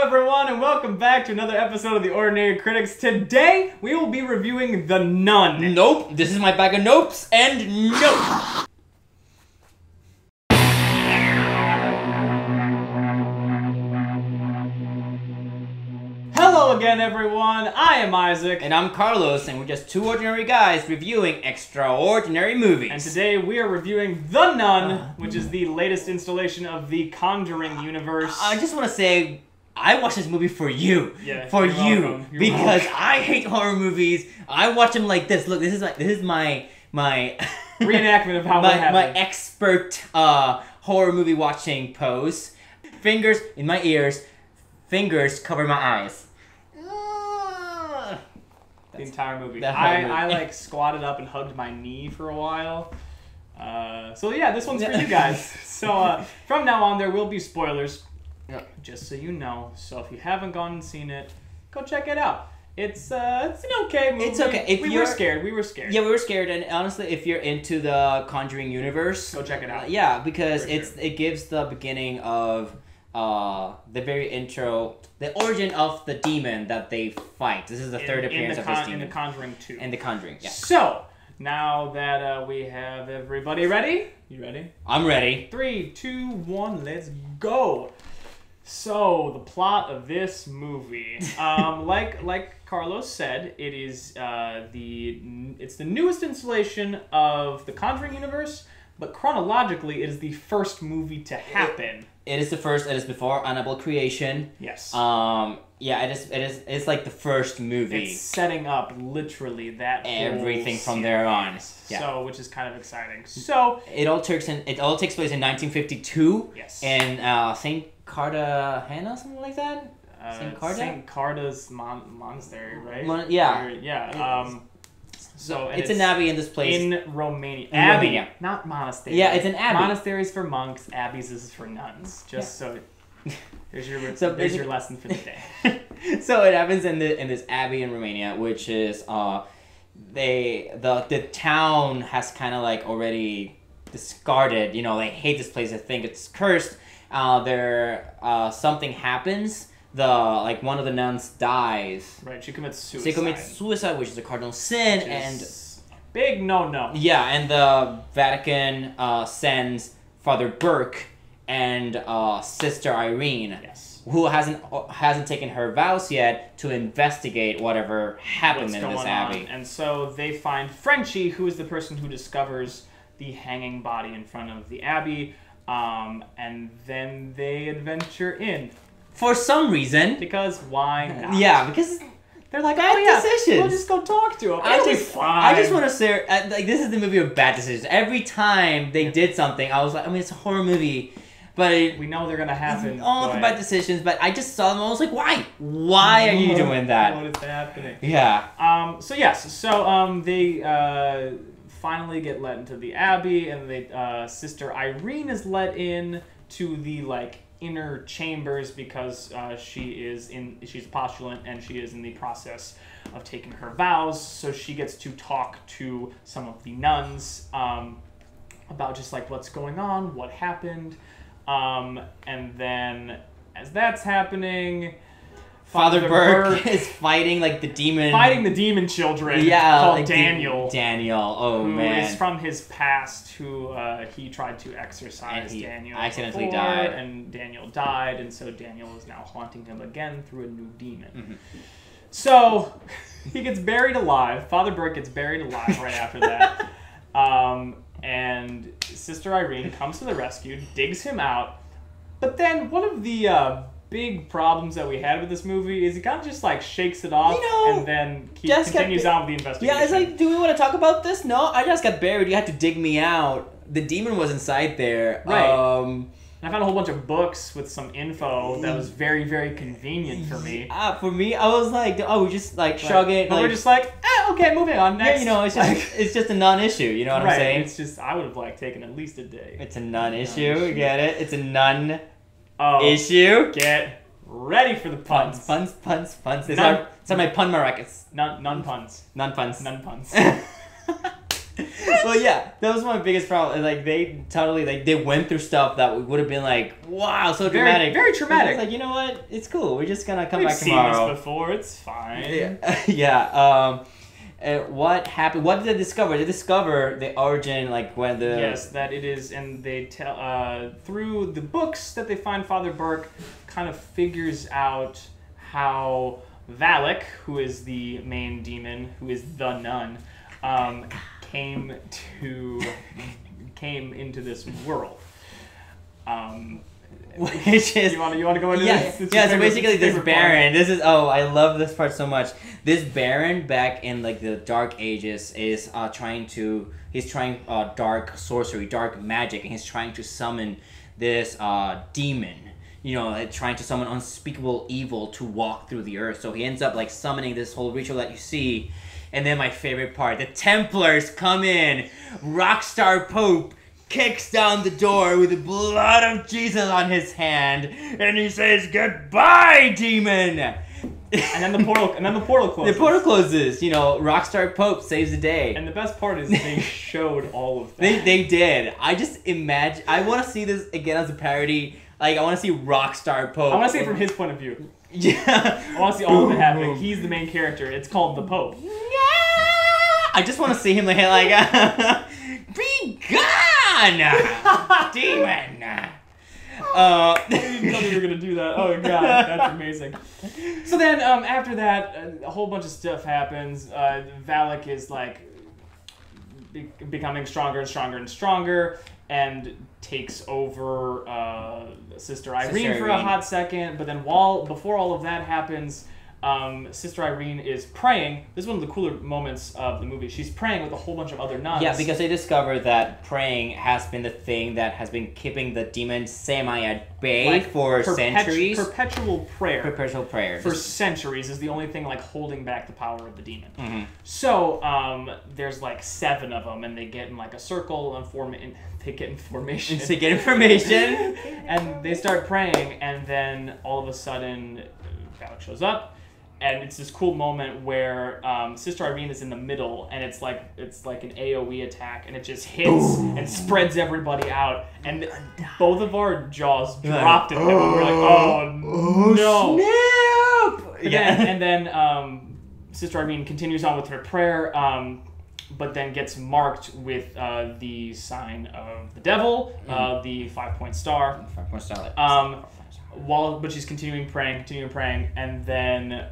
everyone, and welcome back to another episode of The Ordinary Critics. Today, we will be reviewing The Nun. Nope, this is my bag of nopes and nope. Hello again, everyone. I am Isaac. And I'm Carlos, and we're just two ordinary guys reviewing extraordinary movies. And today, we are reviewing The Nun, which is the latest installation of the Conjuring universe. I just want to say, I watched this movie for you. Yeah, for you're you. welcome. You're Because welcome. I hate horror movies. I watch them like this. Look, this is my Reenactment of how it happened. my expert horror movie watching pose. Fingers in my ears, fingers cover my eyes. The entire movie. The whole movie. I like squatted up and hugged my knee for a while. So yeah, this one's for you guys. So from now on, there will be spoilers. Yeah. Just so you know. So if you haven't gone and seen it, go check it out. It's an okay movie. It's okay. If we were scared. We were scared. Yeah, we were scared, and honestly, if you're into the Conjuring universe, Go check it out. Yeah, because For it gives the beginning of the very intro, the origin of the demon that they fight. This is the third appearance of this demon. In The Conjuring 2. In The Conjuring, yeah. So, now that we have everybody ready, you ready? I'm ready. 3, 2, 1, let's go. So, the plot of this movie, like Carlos said, it is it's the newest installation of the Conjuring universe, but chronologically, it is the first movie to happen. It is the first. It is before Annabelle creation. Yes. Yeah, it's like the first movie. It's setting up literally that Everything whole from there on. series. Yeah. So, which is kind of exciting. So, It all takes place in 1952. yes. In Saint Cartagena, something like that. St. Carda's monastery, right? Yeah. Yeah. So and it's an abbey in this place. in Romania. In Abbey, Romania. not monastery. Yeah, it's an abbey. Monasteries for monks, abbeys is for nuns. Just so there's your lesson for the day. So it happens in this abbey in Romania, which is the town has kind of like already discarded. You know, they hate this place. They think it's cursed. Something happens. One of the nuns dies. Right, she commits suicide. She commits suicide, which is a cardinal sin, and big no. yeah, and the Vatican sends Father Burke and Sister Irene, Yes. who hasn't taken her vows yet, to investigate whatever happened in this abbey. And so they find Frenchie, who is the person who discovers the hanging body in front of the abbey, and then they adventure in. For some reason. Because why not? Yeah, because They're like, bad decisions. We'll just go talk to him. I It'll be just fine. want to say, like, this is the movie of bad decisions. Every time they did something, I was like, I mean, it's a horror movie, but we know they're gonna happen. all the bad decisions. But I just saw them. I was like, why? Why are you doing that? What is happening? Yeah. So yes. So they finally get let into the abbey, and Sister Irene is let in to the inner chambers because she's a postulant and she is in the process of taking her vows. So she gets to talk to some of the nuns about just what's going on, what happened, and then as that's happening, Father Burke is fighting the demon. Fighting the demon children. Yeah, called Daniel. Daniel. Oh who man. is from his past, who he tried to exorcise And he Daniel accidentally before, died. and Daniel died, and so Daniel is now haunting him again through a new demon. Mm-hmm. So he gets buried alive. Father Burke gets buried alive right after that. And Sister Irene comes to the rescue, digs him out. But then one of the big problems that we had with this movie is he kind of just shakes it off, and then continues on with the investigation. Yeah, it's like, do we want to talk about this? No, I just got buried. You had to dig me out. The demon was inside there. Right. And I found a whole bunch of books with some info that was very, very convenient for me. For me, I was like, oh, we just shrug it. But we're just okay, moving on. Next. Yeah, it's just a non-issue. You know what I'm saying? It's just I would have taken at least a day. It's a non-issue. You get it? It's a non-issue. Get ready for the puns. Puns. These are my pun maracas. None puns. Non puns. None puns. Well, yeah, that was my biggest problem. Like they totally they went through stuff that would have been like, wow, so dramatic, very traumatic. It's like, you know what? It's cool. We're just gonna come We've back seen tomorrow. this before. It's fine. Yeah. Yeah. What happened? What did they discover? They discover the origin, like when the yes, that it is, and they tell through the books that they find. Father Burke kind of figures out how Valak, who is the main demon, who is the nun, came into this world. Which is you want to go into this? Yeah. So basically, this Baron. This is I love this part so much. This Baron back in like the Dark Ages is trying dark sorcery, dark magic, and he's trying to summon this demon. You know, like, trying to summon unspeakable evil to walk through the earth. So he ends up like summoning this whole ritual that you see. And then my favorite part, the Templars come in. Rockstar Pope kicks down the door with the blood of Jesus on his hand, and he says, "Goodbye, demon." And then the portal closes. The portal closes. You know, Rockstar Pope saves the day. And the best part is they showed all of that. They did. I just imagine. I want to see this again as a parody. Like, I want to see Rockstar Pope. I want to see it from his point of view. Yeah. I want to see all of it happening. He's the main character. It's called the Pope. Yeah. I just want to see him like be gone, demon. I didn't tell me you were gonna do that. Oh god, that's amazing. So then, after that, a whole bunch of stuff happens. Valak is like becoming stronger and stronger and stronger, and takes over Sister Irene for a hot second. But then, before all of that happens, Sister Irene is praying. This is one of the cooler moments of the movie. She's praying with a whole bunch of other nuns. Yeah, because they discover that praying has been the thing that has been keeping the demon semi at bay for centuries. Perpetual prayer. Perpetual prayer. For centuries is the only thing like holding back the power of the demon. Mm-hmm. So there's like 7 of them, and they get in like a circle and they get in formation. To get information. And they start praying, and then all of a sudden, Valak shows up. And it's this cool moment where Sister Irene is in the middle, and it's like an AoE attack, and it just hits and spreads everybody out, and both of our jaws dropped at him. And we're like, oh no! Snap! And then Sister Irene continues on with her prayer, but then gets marked with the sign of the devil, the 5-point star. 5-point star. But she's continuing praying, and then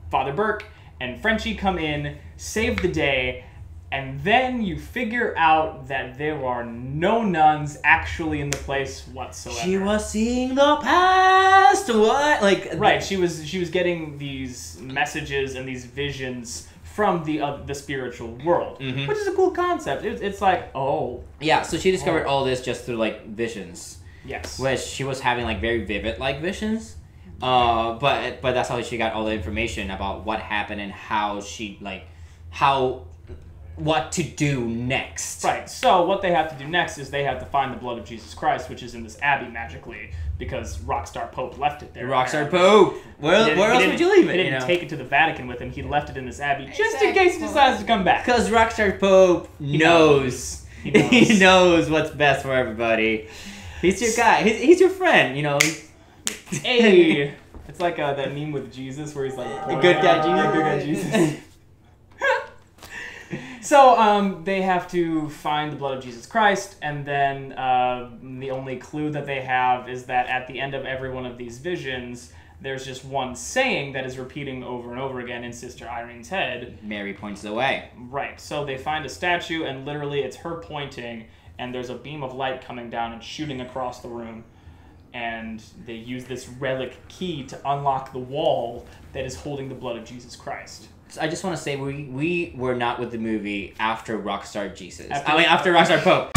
Father Burke and Frenchie come in, save the day, and then you figure out that there are no nuns actually in the place whatsoever. She was seeing the past. What? Like right? She was getting these messages and these visions from the spiritual world, which is a cool concept. It's like, oh yeah. So she discovered all this just through like visions. Yes. Which she was having like very vivid like visions. But that's how she got all the information about what happened and what to do next. Right. So what they have to do next is they have to find the blood of Jesus Christ, which is in this abbey magically, because Rockstar Pope left it there. Rockstar Pope. Where else would you leave it? He didn't take it to the Vatican with him. He left it in this abbey just in case he decides to come back. Because Rockstar Pope knows. He knows what's best for everybody. He's your guy. He's your friend. You know. Hey, it's like that meme with Jesus where he's like good guy Jesus. Yeah, good guy Jesus. So they have to find the blood of Jesus Christ, and then the only clue that they have is that at the end of every one of these visions, there's just one saying that is repeating over and over again in Sister Irene's head. Mary points the way. Right. So they find a statue, and literally it's her pointing, and there's a beam of light coming down and shooting across the room. And they use this relic key to unlock the wall that is holding the blood of Jesus Christ. So I just want to say we were not with the movie after Rockstar Jesus. After Rockstar Pope.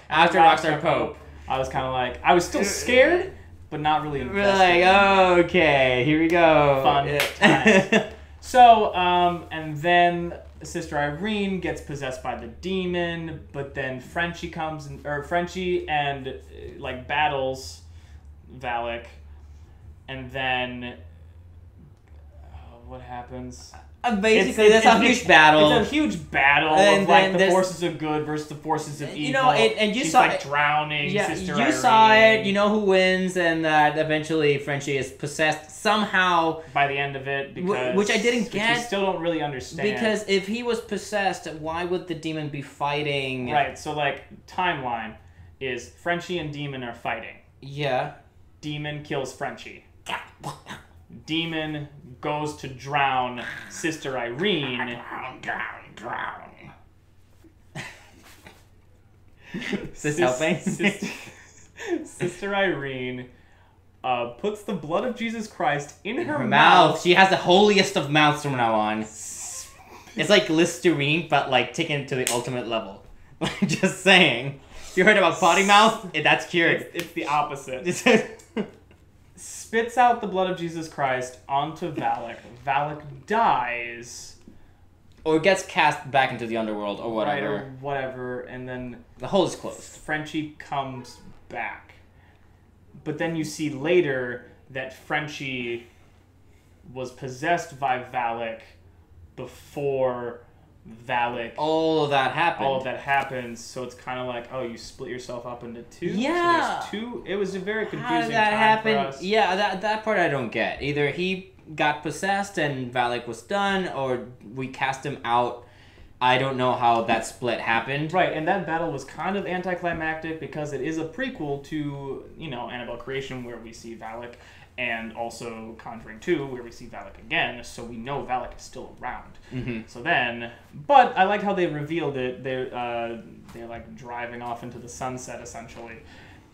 After Rockstar Pope. I was kind of like, I was still scared, but not really invested. We're like, oh, okay, here we go. Fun time. So, and then Sister Irene gets possessed by the demon, but then Frenchie and like battles Valak, and then what happens? Basically, that's a huge battle. It's a huge battle of like the forces of good versus the forces of evil. You know, and you She's saw like drowning. Yeah, Sister you Irene. saw it. You know who wins, and that eventually Frenchie is possessed somehow by the end of it, because which I didn't get. We still don't really understand. Because if he was possessed, why would the demon be fighting? Right. So like timeline is Frenchie and demon are fighting. Yeah. Demon kills Frenchie. Demon goes to drown Sister Irene. Drown. Is this helping? Sister Irene puts the blood of Jesus Christ in her mouth. She has the holiest of mouths from now on. It's like Listerine, but like taken to the ultimate level. Just saying. You heard about potty mouth? That's cured. It's the opposite. Spits out the blood of Jesus Christ onto Valak. Valak dies. Or gets cast back into the underworld, or whatever. Right, or whatever, and then... The hole is closed. Frenchie comes back. But then you see later that Frenchie was possessed by Valak before Valak... All of that happens, so it's kind of like, oh, you split yourself up into two? Yeah. So there's two? It was a very confusing How did that time happen? for us. Yeah, that part I don't get. Either he got possessed and Valak was done, or we cast him out. I don't know how that split happened. Right, and that battle was kind of anticlimactic because it is a prequel to, Annabelle Creation, where we see Valak, and also Conjuring 2, where we see Valak again, so we know Valak is still around. Mm-hmm. So then, but I like how they revealed it. They're like driving off into the sunset, essentially,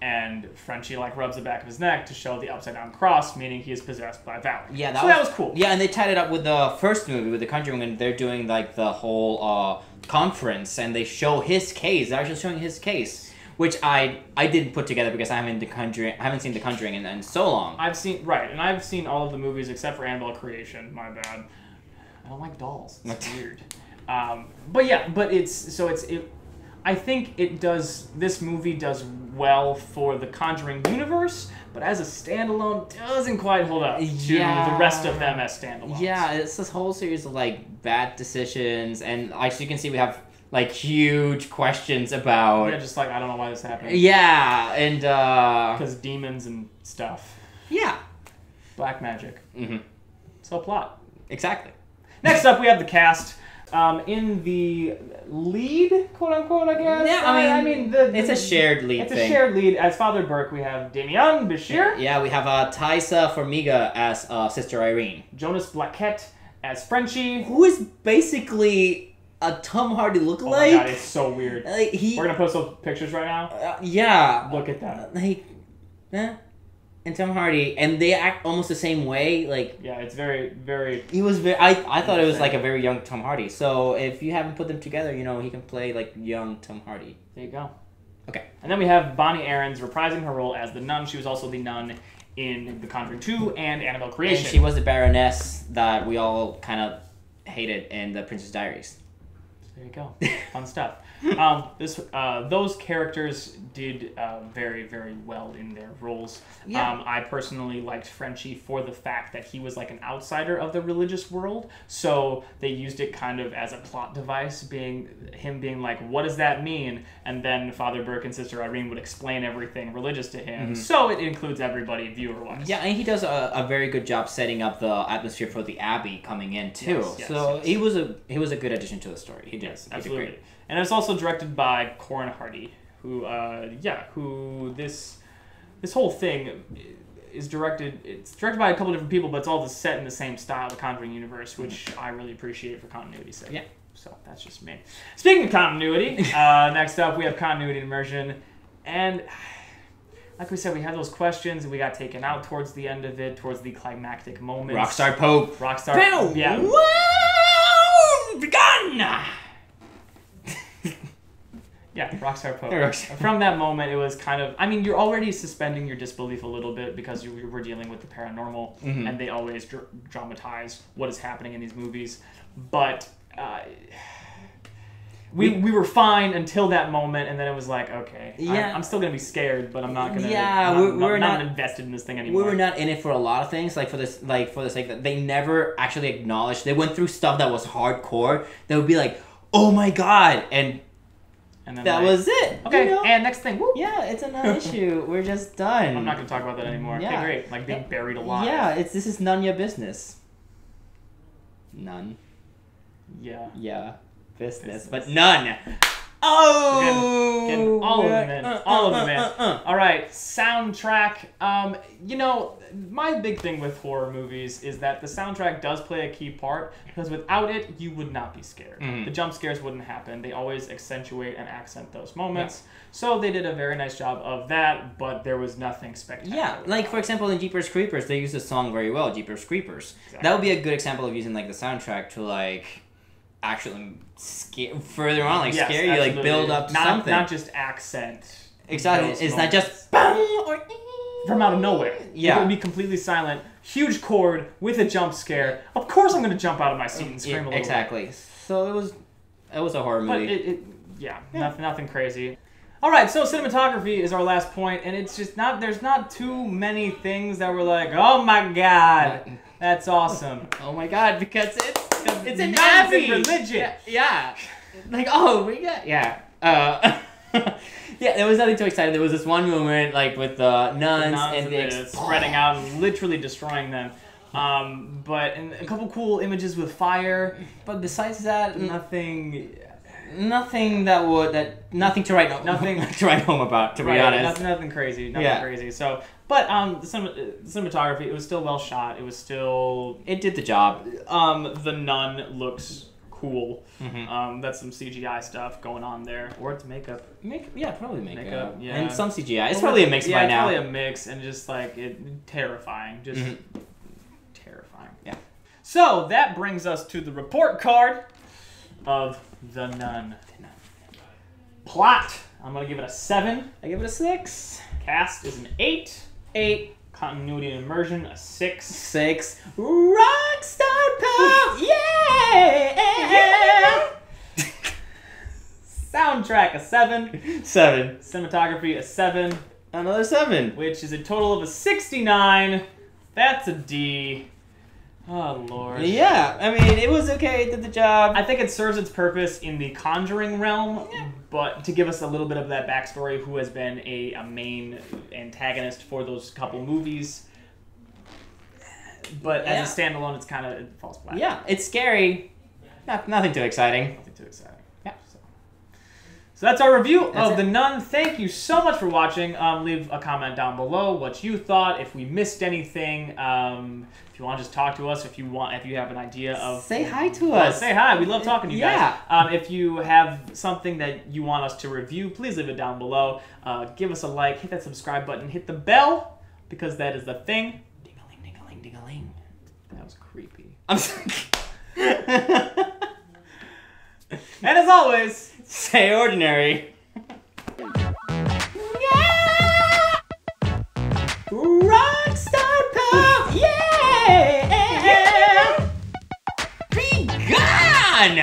and Frenchie like rubs the back of his neck to show the upside down cross, meaning he is possessed by Valak. Yeah, that was cool. Yeah, and they tied it up with the first movie, with The Conjuring, when they're doing like the whole conference, and they show his case. They're actually showing his case, which I didn't put together because I haven't seen The Conjuring in so long. I've seen all of the movies except for Annabelle Creation. My bad. I don't like dolls. It's weird. I think this movie does well for the Conjuring universe, but as a standalone, doesn't quite hold up to the rest of them as standalones. Yeah, it's this whole series of like bad decisions, and as you can see, we have like huge questions about. Yeah, just like I don't know why this happened. Yeah, and because demons and stuff. Yeah, black magic. Mm-hmm. So plot. Exactly. Next up, we have the cast. In the lead, quote unquote, I guess. Yeah, I mean, it's a shared lead. It's a shared lead. As Father Burke, we have Demián Bichir. Yeah, we have Taissa Farmiga as Sister Irene. Jonas Bloquet as Frenchie, who is basically a Tom Hardy lookalike. Oh my god, it's so weird. Like, we're gonna post those pictures right now. Yeah, look at that. And Tom Hardy, and they act almost the same way. Like, yeah, it's very, very. He was very. I thought it was like a very young Tom Hardy. So if you haven't put them together, he can play like young Tom Hardy. There you go. Okay. And then we have Bonnie Aarons reprising her role as the nun. She was also the nun in The Conjuring 2 and Annabelle Creation. And she was the Baroness that we all kind of hated in The Princess Diaries. There you go. Fun stuff. Those characters did very, very well in their roles. Yeah. I personally liked Frenchie for the fact that he was like an outsider of the religious world, so they used it kind of as a plot device, being like, what does that mean? And then Father Burke and Sister Irene would explain everything religious to him, mm-hmm. So it includes everybody viewer-wise. Yeah, and he does a very good job setting up the atmosphere for the Abbey coming in too. Yes. He was a good addition to the story. He did. Yes, absolutely. He did great. And it's also directed by Corin Hardy, who this whole thing is directed. It's directed by a couple different people, but it's all set in the same style, the Conjuring universe, which I really appreciate for continuity's sake. Yeah. So that's just me. Speaking of continuity, next up we have continuity and immersion, and like we said, we have those questions, and we got taken out towards the end of it, towards the climactic moments. Rockstar Pope. Rockstar. Yeah. Whoa! Begun. Yeah, Rockstar Pope. From that moment, it was kind of... I mean, you're already suspending your disbelief a little bit because we're dealing with the paranormal, mm-hmm. and they always dramatize what is happening in these movies. But... we were fine until that moment, and then it was like, okay, yeah, I'm still gonna be scared, but I'm not gonna. Yeah, we're not invested in this thing anymore. We were not in it for a lot of things. Like for the sake that they never actually acknowledged. They went through stuff that was hardcore. They would be like, oh my god, and then that was it. Okay, you know? and next thing. Whoop. Yeah, it's a non-issue. We're just done. I'm not gonna talk about that anymore. Yeah. Okay, great. Like being buried alive. Yeah, this is none your business. None. Yeah. Business, but none. Oh! Getting all of them in. All of them in. All right, soundtrack. You know, my big thing with horror movies is that the soundtrack does play a key part, because without it, you would not be scared. Mm-hmm. The jump scares wouldn't happen. They always accentuate and accent those moments. Yeah. So they did a very nice job of that, but there was nothing spectacular. Yeah, like for example in Jeepers Creepers, they use the song very well, Jeepers Creepers. Exactly. That would be a good example of using like the soundtrack to like actually further on, like scare you, like build up something. Not just accent. Exactly. It's not just or from out of nowhere. Yeah. It would be completely silent, huge chord with a jump scare. Of course I'm going to jump out of my seat and scream a little exactly. bit. So it was a horror movie. But nothing crazy. All right, so cinematography is our last point, and it's just there's not too many things that were like, oh my god, that's awesome. Oh my god, because it's an Abbey religion. Yeah. Like, oh, we got yeah, there was nothing too exciting. There was this one moment, like with the nuns and the spreading out and literally destroying them. But and a couple cool images with fire. But besides that, nothing to write home about. To be honest, nothing crazy. Crazy. So, but the cinematography, it was still well shot. It did the job. The nun looks cool. Mm-hmm. That's some CGI stuff going on there, or it's makeup. Probably makeup. Yeah, and some CGI. It's probably a mix by now. Yeah, probably a mix, and just like terrifying, terrifying. Yeah. So that brings us to the report card of The Nun. Plot. I'm gonna give it a 7. I give it a 6. Cast is an 8. 8. Continuity and immersion, a 6. 6. Rockstar pop! Yeah! Soundtrack, a 7. 7. Cinematography, a 7. Another 7. Which is a total of a 69. That's a D. Oh, Lord. Yeah, I mean, it was okay. It did the job. I think it serves its purpose in the Conjuring realm, but to give us a little bit of that backstory, who has been a main antagonist for those couple movies. But as a standalone, it falls flat. Yeah, it's scary. Nothing too exciting. Nothing too exciting. Yeah. So that's our review of The Nun. Thank you so much for watching. Leave a comment down below what you thought. If we missed anything, if you want to just talk to us, if you have an idea of... Say hi to us. Say hi. We love talking to you guys. If you have something that you want us to review, please leave it down below. Give us a like. Hit that subscribe button. Hit the bell, because that is the thing. Ding-a-ling, ding-a-ling, ding-a-ling. That was creepy. I'm sorry. And as always, stay ordinary. Rockstar pop! Yeah! Be gone!